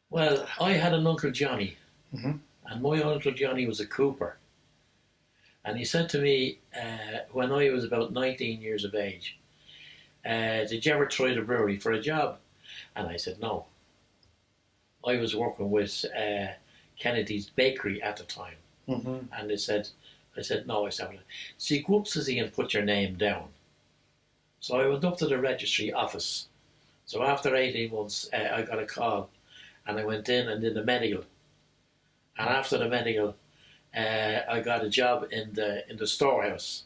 Well, I had an Uncle Johnny, Hmm. and my Uncle Johnny was a cooper. And he said to me when I was about 19 years of age, did you ever try the brewery for a job? And I said, no. I was working with Kennedy's Bakery at the time. Hmm. And I said, no. I said, see, go up to see and put your name down. So I went up to the registry office. So after 18 months, I got a call, and I went in and did the medical. And after the medical, I got a job in the storehouse.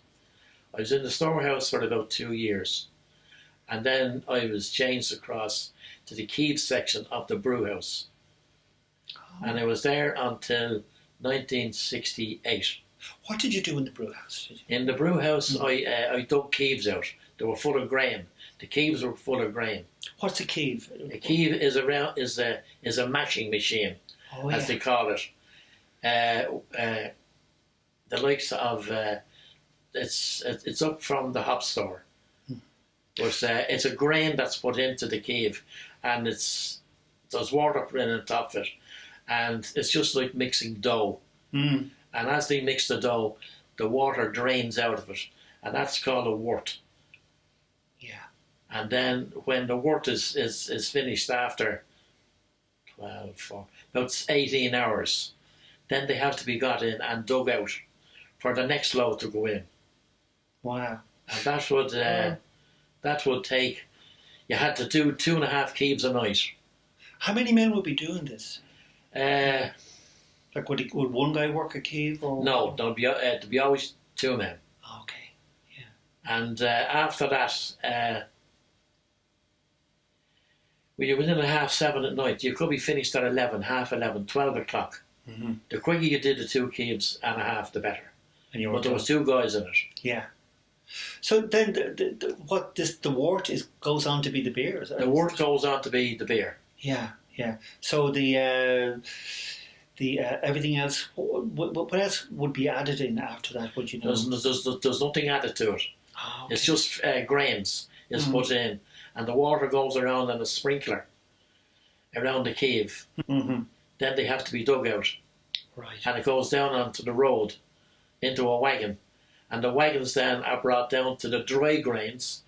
I was in the storehouse for about 2 years, and then I was changed across to the Keeves section of the brew house, and I was there until 1968. What did you do in the brew house? In the brew house, I dug Keeves out. They were full of grain. The Keeves were full of grain. What's a cave? A Keeve is a mashing machine, Oh, as yeah. they call it. The likes of it's up from the hop store. But it's a grain that's put into the cave, and there's water put in on top of it, and it's just like mixing dough. Mm. And as they mix the dough, the water drains out of it, and that's called a wort. Yeah. And then when the wort is finished after about 18 hours, then they have to be got in and dug out for the next load to go in. Wow. And that would take. You had to do 2.5 keeves a night. How many men would be doing this? Uh, Like, would one guy work a cave? Or no, there'd be always 2 men. Okay. Yeah. And after that, when you're within a 7:30 at night, you could be finished at 11, half 11, 12 o'clock. Mm-hmm. The quicker you did the 2 keeves and a half, the better. And you were But there was 2 guys in it. Yeah. So then, the wort goes on to be the beer. Is that The wort goes on to be the beer. Yeah, yeah. So the everything else. What else would be added in after that? Would you know? There's nothing added to it. Oh, okay. It's just grains is put in, and the water goes around in a sprinkler around the cave. Mm-hmm. Then they have to be dug out, Right. and it goes down onto the road into a wagon, and the wagons then are brought down to the dry grains,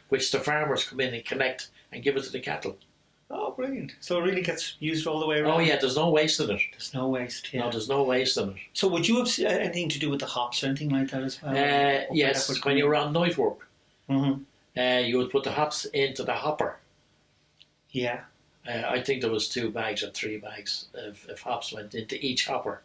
which the farmers come in and collect and give it to the cattle. Oh, brilliant! So it really gets used all the way around. Oh yeah, there's no waste in it. There's no waste. Yeah. No, there's no waste in it. So would you have anything to do with the hops or anything like that as well? Yes, when you were on night work, Mm-hmm. you would put the hops into the hopper. Yeah. I think there was 2 bags or 3 bags of hops went into each hopper.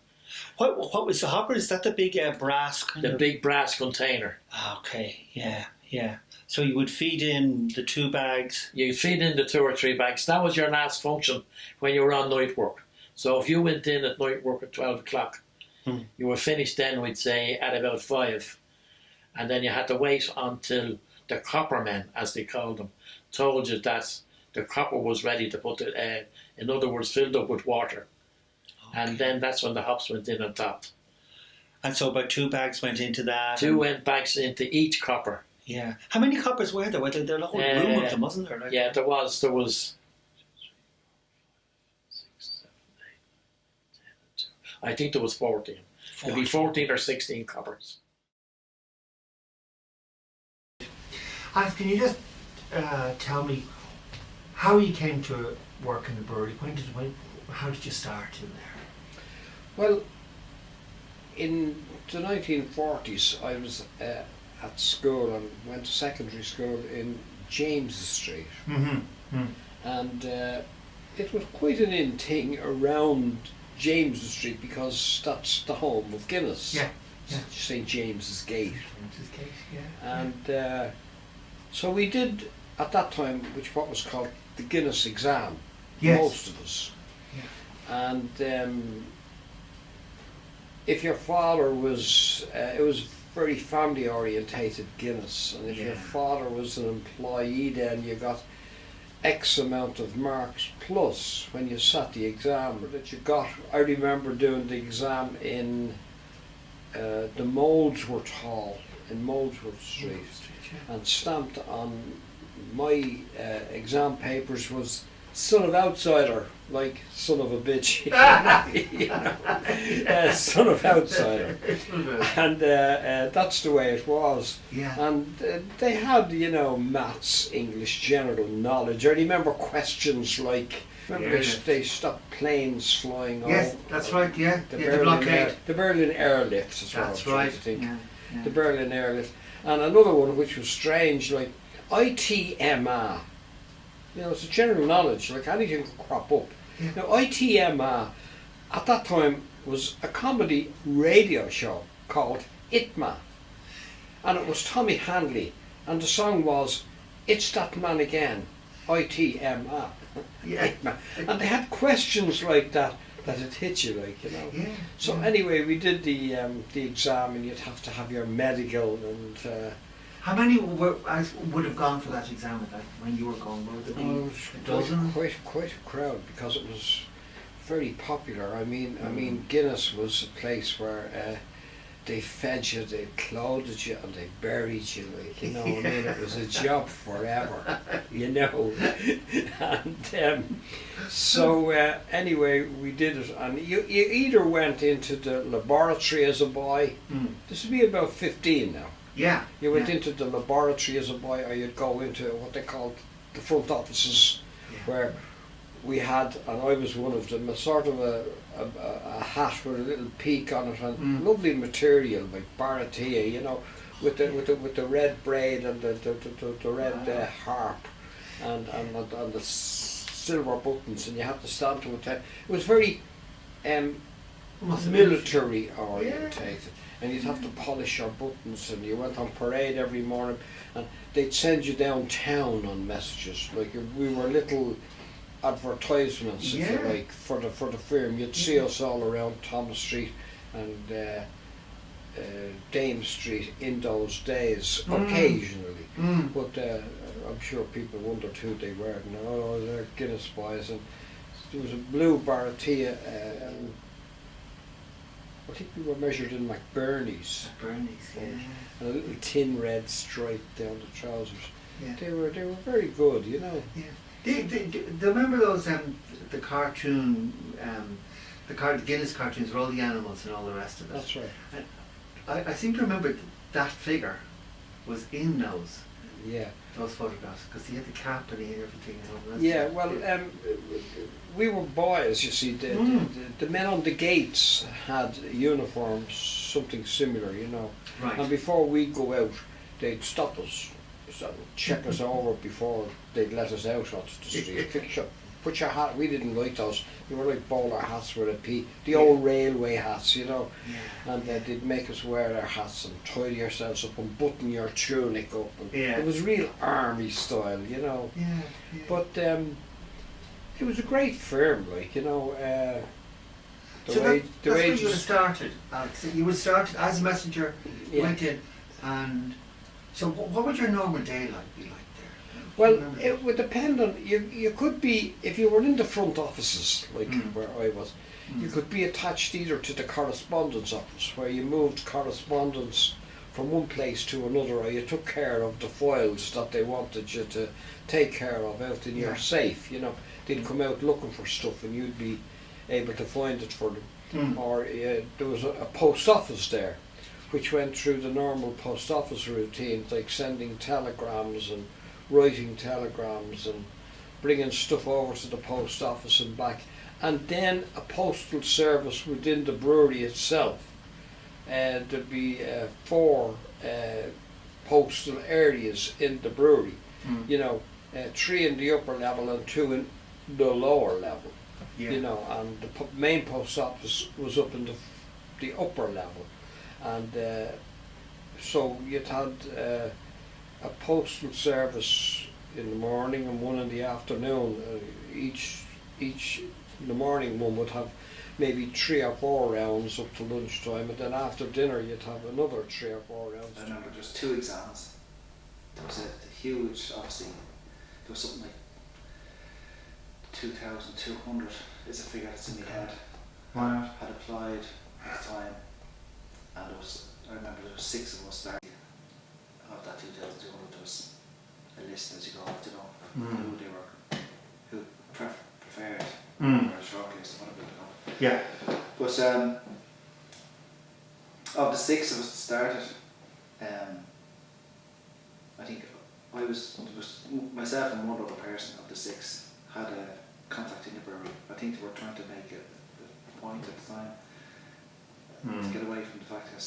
What was the hopper? Is that the big brass kind The of? big brass container. Okay. Yeah. Yeah. So you would feed in the 2 bags. You feed in the 2 or 3 bags. That was your last function when you were on night work. So if you went in at night work at 12 o'clock, you were finished then, we'd say, at about 5. And then you had to wait until the copper men, as they called them, told you that the copper was ready to put it, in other words, filled up with water. Okay. And then that's when the hops went in on top. And so about 2 bags went into that. 2 went bags into each copper. Yeah. How many coppers were there? Were there a whole room of them, wasn't there? Like, Yeah, there was 6, 7, 8, 10, 2. I think there was 14. There'd be 14 or 16 coppers. And can you just tell me how you came to work in the brewery? How did you start in there? Well, in the 1940s, I was at school and went to secondary school in James Street, Mm-hmm. and it was quite an in thing around James Street because that's the home of Guinness. Yeah. Yeah. St James's Gate. Yeah. And so we did at that time, what was called the Guinness exam. Yes. Most of us. Yeah. And if your father was, it was very family orientated Guinness, and if your father was an employee, then you got X amount of marks plus when you sat the exam that you got. I remember doing the exam in the Molesworth Hall in Molesworth Street, and stamped on my exam papers was son of outsider, like son of a bitch. You know, son of outsider. And that's the way it was. Yeah. And they had, you know, maths, English, general knowledge. I remember questions like, remember they stopped planes flying over. Yes, that's right, yeah. The The Berlin blockade. the Berlin airlift is what That's I'm trying right. to think. Yeah, yeah. The Berlin airlift. And another one which was strange, like ITMA. You know, it's a general knowledge, like anything can crop up. Yeah. Now, ITMA at that time was a comedy radio show called ITMA. And it was Tommy Handley. And the song was It's That Man Again, ITMA. Yeah. ITMA. And they had questions like that it hit you, like, you know. Yeah. So yeah. anyway, we did the exam, and you'd have to have your medical and. How many would have gone for that exam like, when you were going? Would there be a dozen? Quite a crowd, because it was very popular. I mean, Guinness was a place where they fed you, they clothed you, and they buried you. Like, you know, I mean, it was a job forever. You know, and so anyway, we did it, and you either went into the laboratory as a boy. This would be about 15 now. Yeah. You went into the laboratory as a boy, or you'd go into what they called the front offices, where we had, and I was one of them, a sort of a hat with a little peak on it, and lovely material like Baratia, you know, with the red braid and the red harp, and the silver buttons, and you had to stand to it. It was very military orientated. And you'd have to polish your buttons, and you went on parade every morning, and they'd send you downtown on messages. Like, we were little advertisements, if you like, for the firm. You'd see us all around Thomas Street and Dame Street in those days, occasionally. But I'm sure people wondered who they were. No, they're Guinness boys. And there was a blue Baratia. I think we were measured in McBurney's. McBurney's, yeah. And a little thin red stripe down the trousers. Yeah. They were very good, you know. Yeah. Do you remember those the cartoon, the Guinness cartoons with all the animals and all the rest of it? That's right. And I seem to remember that figure was in those photographs, because he had the cap and he had everything. And all that we were boys, you see. The men on the gates had uniforms, something similar, you know. Right. And before we'd go out, they'd stop us, check us over before they'd let us out onto the street. Put your hat. We didn't like those. They were like bowler hats with a P. The old railway hats, you know. Yeah. And they'd make us wear our hats and tidy yourselves up and button your tunic up. And it was real army style, you know. Yeah. Yeah. But it was a great firm, like, you know. That's where you would have started, Alex. You would have started as a messenger. You went in, and so what would your normal day be like? Well, it would depend on, you could be, if you were in the front offices, like where I was, you could be attached either to the correspondence office, where you moved correspondence from one place to another, or you took care of the files that they wanted you to take care of out in your safe, you know. They'd come out looking for stuff and you'd be able to find it for them. Or there was a post office there, which went through the normal post office routines, like sending telegrams and writing telegrams and bringing stuff over to the post office and back, and then a postal service within the brewery itself. There'd be 4 postal areas in the brewery, you know, 3 in the upper level and 2 in the lower level, you know, and the main post office was up in the upper level, and so you'd had a postal service in the morning and one in the afternoon. Each in the morning one would have maybe 3 or 4 rounds up to lunchtime, and then after dinner you'd have another 3 or 4 rounds. I remember there was 2 exams. There was a huge, obviously, there was something like 2,200 is a figure that's in my head. Wow. Had applied at the time, and I remember there was 6 of us there. Of that 2,200, there was a list as you go, you know, who preferred Mm. or a shortlist, whatever they call it. Yeah. But of the 6 of us that started, I think there was myself and one other person of the 6 had a contact in the brewery. I think they were trying to make a point at the time to get away from the fact that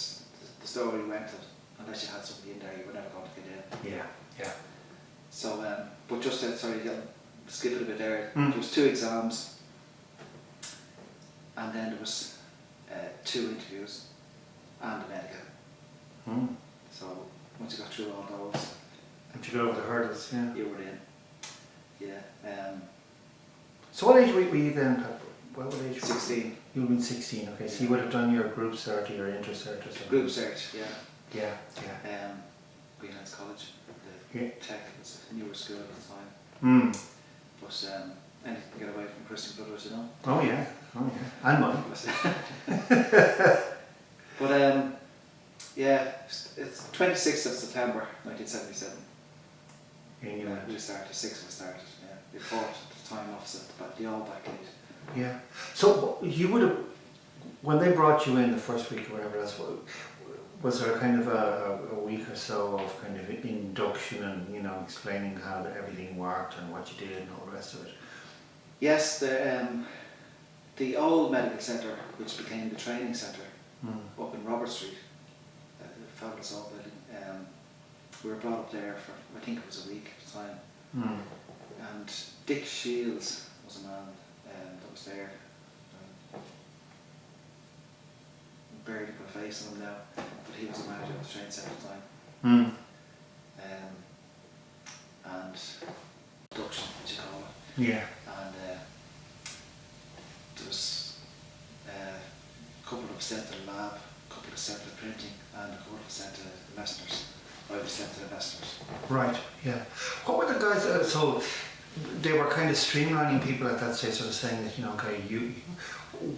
the story went that unless you had somebody in there, you were never going to get in. Yeah. Yeah. So, but just sorry, skip it a bit there. Mm. There was 2 exams, and then there was 2 interviews and a medical. Mm. So once you got through all those, And you got over the hurdles, yeah. you were in. Yeah. So what age were you then? What age were you? 16. You would have been 16, okay. So you would have done your group cert or your inter-cert or something? Group search, yeah. Yeah. Greenlands College, the Yeah. tech was a newer school at the time. Mm. But anything to get away from Christian Brothers, you know. Oh yeah. And mine. But yeah, it's 26th of September 1977. In New England. We started, 6 of us started, yeah. We fought the time opposite the old back gate. Yeah. So you would have, when they brought you in the first week or whatever else, was there kind of a week or so of kind of induction and, you know, explaining how everything worked and what you did and all the rest of it? Yes, the old medical centre, which became the training centre, up in Robert Street, the fabulous old building, we were brought up there for, I think it was a week at the time. And Dick Shields was a man that was there. Barely put a face on him now, but he was a manager of the training centre at the time. And induction, what you call it. Yeah. And there was a couple of us sent to the lab, a couple of sent to printing, and a couple of sent to the messengers. I was sent to the messengers. Right, yeah. What were the guys, so they were kind of streamlining people at that stage, sort of saying that, you know, okay,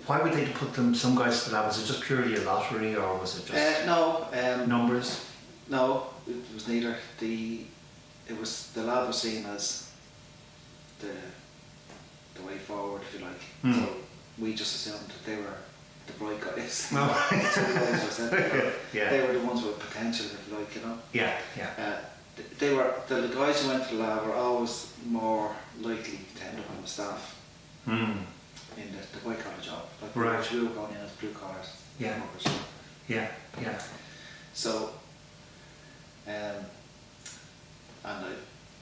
why would they put some guys to the lab? Was it just purely a lottery or was it just numbers? No, it was neither. The lab was seen as the way forward, if you like. So we just assumed that they were the bright guys. No. They were the ones with potential, if you like, you know. Yeah. They were the guys who went to the lab were always more likely to end up on the staff in the white collar job. Like right. We were going in as blue collars. Yeah. So, and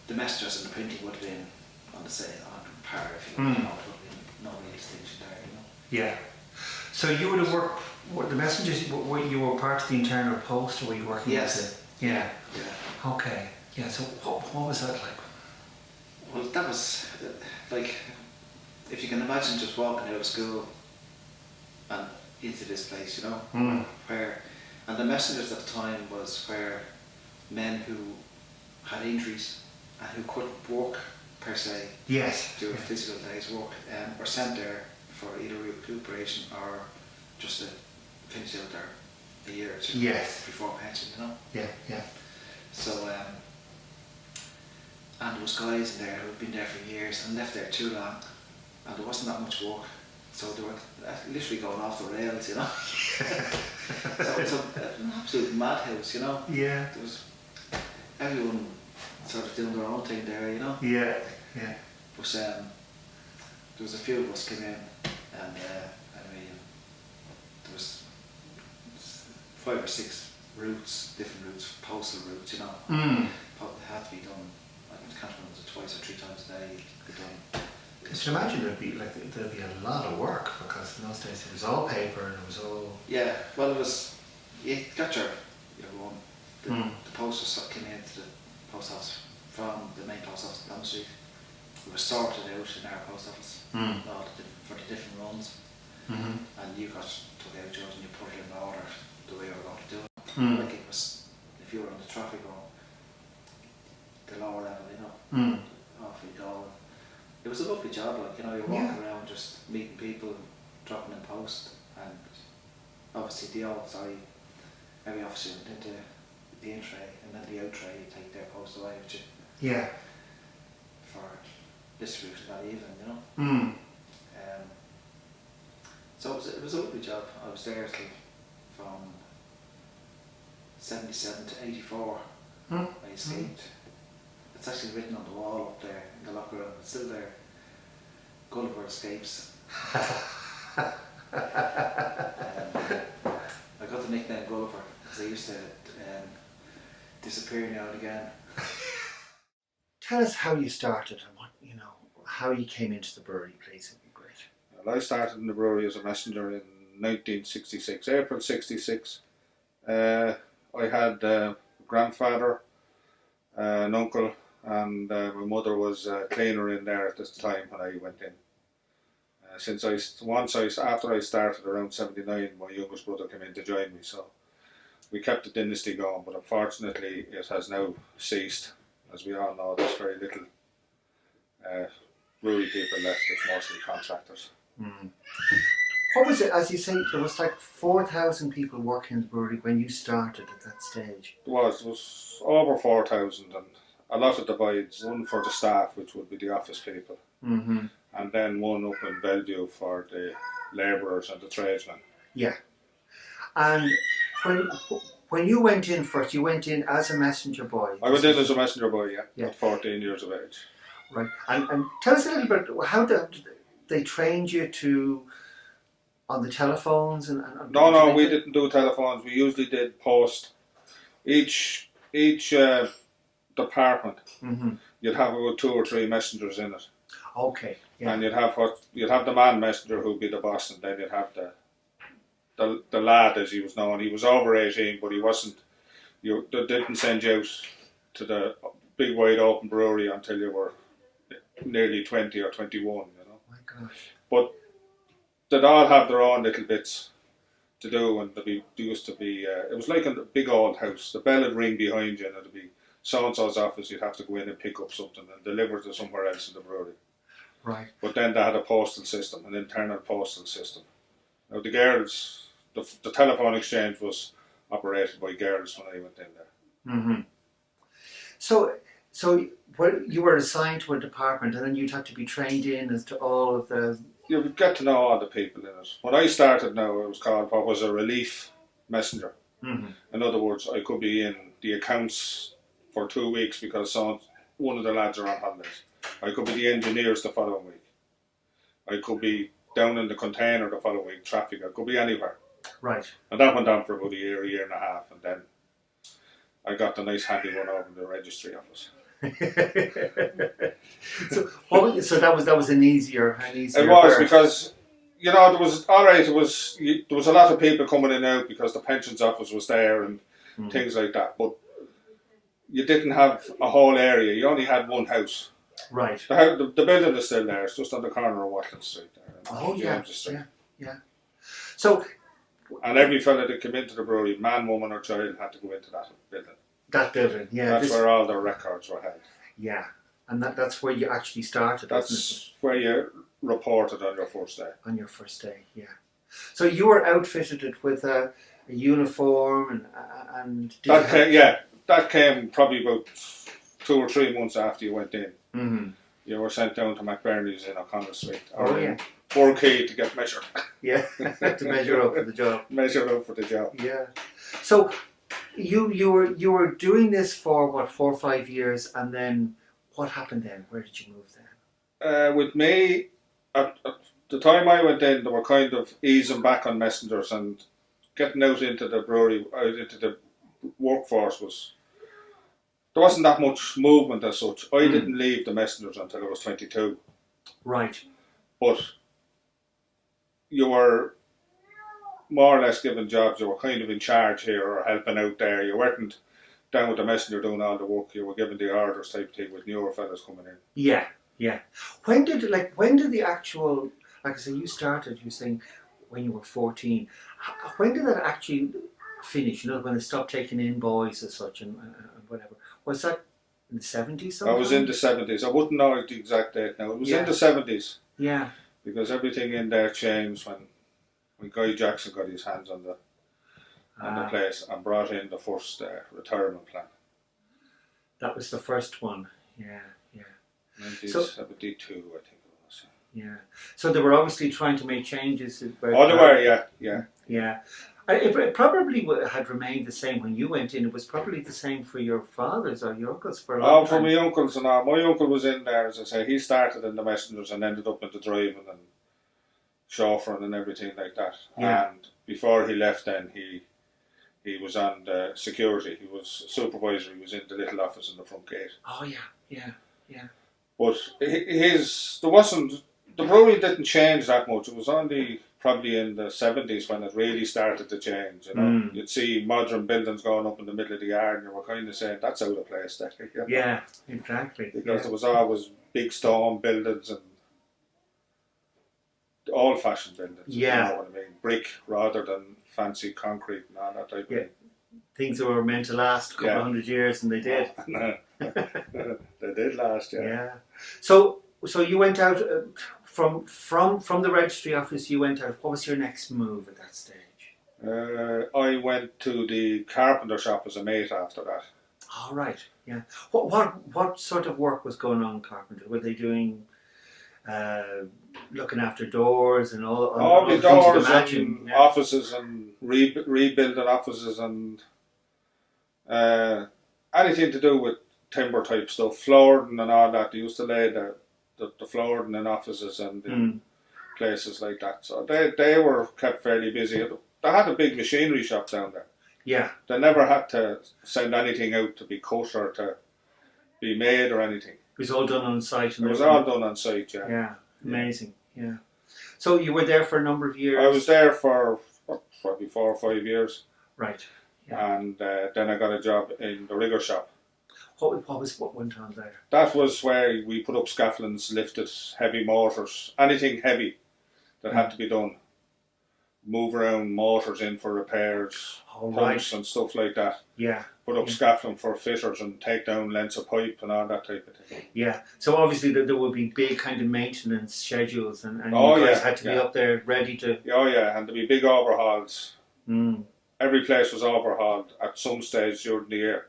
the messengers and the printing would have been on par, if you like. No real distinction there, you know. Yeah. So you would have worked. The messengers. You were part of the internal post, or were you working? Yes. Yeah. Okay. Yeah. So what was that like? Well, that was like, if you can imagine just walking out of school and into this place, you know, where, and the messengers at the time was where men who had injuries and who couldn't walk per se, do a physical day's work, were sent there for either recuperation or just to finish out a year or two before pension, you know. Yeah. So, and there was guys in there who had been there for years and left there too long, and there wasn't that much work, so they were literally going off the rails, you know. So it's an absolute madhouse, you know. Yeah. There was everyone sort of doing their own thing there, you know. Yeah. But there was a few of us came in, and anyway, there was 5 or 6 routes, different routes, postal routes, you know. They had to be done. I can't remember, was it twice or 3 times a day you could done. Because you imagine there'd be a lot of work, because in those days it was all paper and it was all. Yeah, well, it was. You got your one. The post came into the post office from the main post office down the street. It was sorted out in our post office for the different runs, and you took out yours and you put it in order the way you were going to do it. Like it was, if you were on the traffic roll, the lower level, you know, off you go. It was a lovely job, like, you know, you're walking around just meeting people, dropping in post, and obviously every officer went into the in tray, and then the out tray you take their post away with you. Yeah. For distributed that evening, you know. Mm. So it was a lovely job. I was there from 77 to 84. Mm. I escaped. It's actually written on the wall up there in the locker room. It's still there. Gulliver escapes. I got the nickname Gulliver because I used to disappear now and again. Tell us how you started and what, how you came into the brewery, please. It'd be great. Well, I started in the brewery as a messenger in 1966, April 66. I had a grandfather, an uncle, and my mother was a cleaner in there at this time when I went in. After I started around 79, my youngest brother came in to join me, so we kept the dynasty going, but unfortunately it has now ceased. As we all know, there's very little brewery people left, it's mostly contractors. Mm. What was it, as you say, there was like 4,000 people working in the brewery when you started at that stage? There was over 4,000, and a lot of divides, one for the staff, which would be the office people, Mm-hmm. and then one up in Bellevue for the labourers and the tradesmen. Yeah. And when you went in first, you went in as a messenger boy. I went in as a messenger boy, Yeah. at 14 years of age. Right. And tell us a little bit, how they trained you on the telephones? No, we didn't do telephones. We usually did post. Each department, Mm-hmm. you'd have about 2 or 3 messengers in it, Okay. Yeah. and you'd have the man messenger who'd be the boss, and then you'd have the lad, as he was known. He was over 18, but he wasn't. They didn't send you out to the big wide open brewery until you were nearly 20 or 21. My gosh. But they'd all have their own little bits to do, and there used to be. It was like a big old house. The bell would ring behind you, and it'd be so-and-so's office. You'd have to go in and pick up something and deliver it to somewhere else in the brewery. Right. But then they had a postal system, an internal postal system. Now the girls, the telephone exchange was operated by girls when I went in there. Mm-hmm. So you were assigned to a department, and then you'd have to be trained in as to all of the. You would get to know all the people in it. When I started now, it was called what was a relief messenger. Mm-hmm. In other words, I could be in the accounts for 2 weeks because one of the lads are on holidays. I could be the engineers the following week. I could be down in the container the following week, traffic. I could be anywhere. Right. And that went on for about a year and a half, and then I got the nice handy one over in the registry office. so that was an easier. It was because there was all right. There was a lot of people coming in and out because the pensions office was there and things like that. But you didn't have a whole area. You only had one house. Right. The building is still there. It's just on the corner of Watling Street there. Oh yeah. Street. Yeah. So. And every fella that came into the brewery, man, woman, or child, had to go into that building. That building, yeah. That's where all their records were held. Yeah, and that's where you actually started. That's where you reported on your first day. On your first day, yeah. So you were outfitted with a uniform and that came probably about 2 or 3 months after you went in. Mm-hmm. You were sent down to McBurney's in O'Connell Street. Burkey to get measured. Yeah, to measure up for the job. Measure up for the job. Yeah. So you were doing this for what, 4 or 5 years, and then what happened then? Where did you move then? With me, at the time I went in, they were kind of easing back on messengers and getting out into the brewery, out into the workforce there wasn't that much movement as such. I didn't leave the messengers until I was 22. Right. But you were more or less given jobs. You were kind of in charge here or helping out there. You weren't down with the messenger doing all the work. You were given the orders type thing with newer fellas coming in. Yeah. When did the actual, like I say, you started, you saying when you were 14. When did that actually finish? When they stopped taking in boys as such and whatever. Was that in the 70s? I was in the 70s. I wouldn't know the exact date now. It was in the 70s. Yeah. Because everything in there changed when Guy Jackson got his hands on the place and brought in the first retirement plan. That was the first one. Yeah. 1972, I think it was. Yeah. So they were obviously trying to make changes. Oh, they were, yeah. Yeah. It probably had remained the same when you went in. It was probably the same for your fathers or your uncles for a long time. For my uncles and all. My uncle was in there, as I say. He started in the messengers and ended up in the driving and chauffeuring and everything like that. Yeah. And before he left then, he was on the security. He was a supervisor. He was in the little office in the front gate. Oh, yeah. But the brewery didn't change that much. It was only probably in the 70s when it really started to change. You'd see modern buildings going up in the middle of the yard, and you were kind of saying that's out of place there. Yeah, exactly. Because there was always big stone buildings and old-fashioned buildings. Yeah. You know what I mean? Brick rather than fancy concrete and all that type of thing. Things that were meant to last a couple of 100 years, and they did. They did last, Yeah. So you went out from the registry office. You went out. What was your next move at that stage? I went to the carpenter shop as a mate after that. All right. Yeah. What sort of work was going on in carpenter? Were they doing looking after doors and all the doors and offices and rebuilding offices and anything to do with timber type stuff, flooring and all that. They used to lay the flooring in offices and in places like that. So they were kept fairly busy. They had a big machinery shop down there. Yeah. They never had to send anything out to be cut or to be made or anything. It was all done on site. It was all done on site, yeah. Yeah, amazing, yeah. So you were there for a number of years? I was there for probably 4 or 5 years. Right. Yeah. And then I got a job in the rigger shop. What went on there? That was where we put up scaffoldings, lifted heavy mortars, anything heavy that had to be done. Move around motors in for repairs, pumps and stuff like that. Yeah. Put up scaffolding for fitters and take down lengths of pipe and all that type of thing. Yeah. So obviously there would be big kind of maintenance schedules and you guys had to be up there ready to... Oh yeah, and there'd be big overhauls. Every place was overhauled at some stage during the year.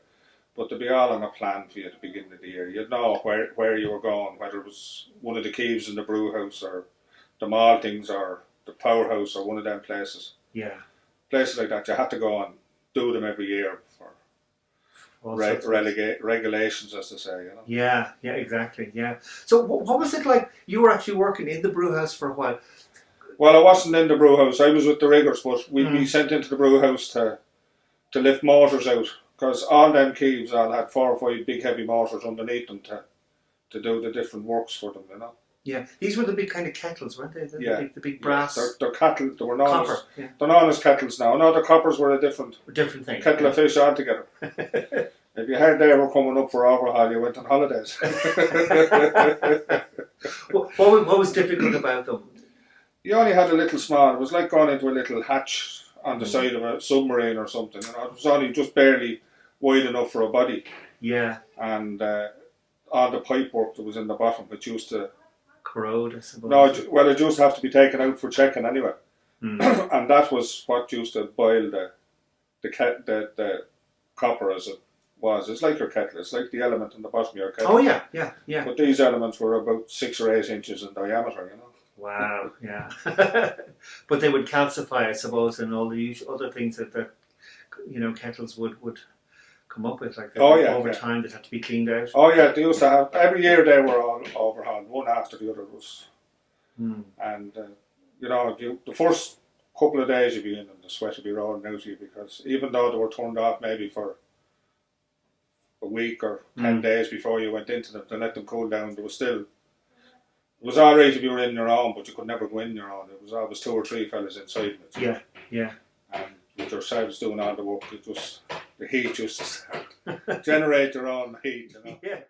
But to be all on a plan for you at the beginning of the year. You'd know where you were going, whether it was one of the caves in the brew house or the maltings or the powerhouse or one of them places. Yeah. Places like that, you had to go and do them every year for regulations, as they say, Yeah, exactly, yeah. So what was it like? You were actually working in the brew house for a while. Well, I wasn't in the brew house. I was with the riggers, but we'd be sent into the brew house to lift motors out. Because all them caves all had 4 or 5 big heavy motors underneath them to do the different works for them, Yeah, these were the big kind of kettles, weren't they? The big brass. Yeah, they're kettle. They were known copper. As, they're known as kettles now. No, the coppers were a different thing. Kettle of fish altogether. If you heard they were coming up for overhaul, you went on holidays. What was difficult about them? You only had a little small. It was like going into a little hatch on the side of a submarine or something. It was only just barely wide enough for a body. Yeah. And all the pipe work that was in the bottom, which used to corrode, I suppose. No, well, it used to have to be taken out for checking anyway. And that was what used to boil the copper as it was. It's like your kettle. It's like the element in the bottom of your kettle. Oh yeah. But these elements were about 6 or 8 inches in diameter, Wow, yeah. But they would calcify, I suppose, and all the other things that kettles would come up with, like over time that had to be cleaned out. Oh yeah, they used to have every year they were all overhauled, one after the other was. And the first couple of days you'd be in and the sweat would be rolling out of you, because even though they were turned off maybe for a week or 10 days before you went into them to let them cool down, there was still. It was alright if you were in your own, but you could never go in your own. It was always 2 or 3 fellas inside it. Yeah. And with yourselves doing all the work, the heat just generate your own heat, Yeah.